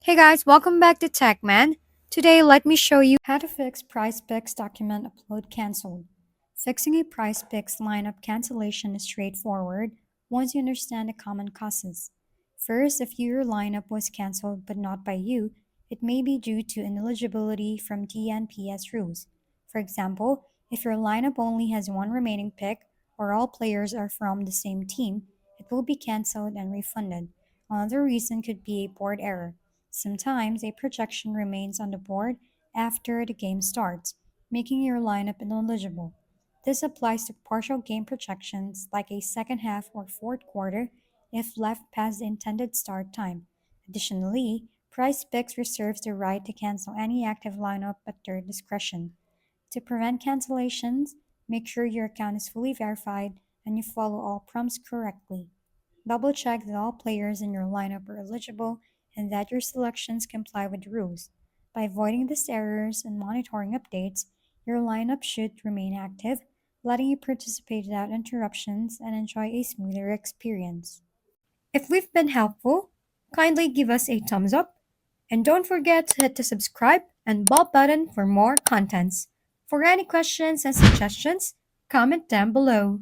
Hey guys, welcome back to TechMan. Today, let me show you how to fix PrizePicks document upload canceled. Fixing a PrizePicks lineup cancellation is straightforward once you understand the common causes. First, if your lineup was canceled but not by you, it may be due to ineligibility from TNPS rules. For example, if your lineup only has one remaining pick or all players are from the same team, it will be canceled and refunded. Another reason could be a board error. Sometimes a projection remains on the board after the game starts, making your lineup ineligible. This applies to partial game projections like a second half or fourth quarter if left past the intended start time. Additionally, PrizePicks reserves the right to cancel any active lineup at their discretion. To prevent cancellations, make sure your account is fully verified and you follow all prompts correctly. Double check that all players in your lineup are eligible and that your selections comply with the rules. By avoiding these errors and monitoring updates, your lineup should remain active, letting you participate without interruptions and enjoy a smoother experience. If we've been helpful, kindly give us a thumbs up and don't forget to hit the subscribe and bell button for more contents. For any questions and suggestions, comment down below.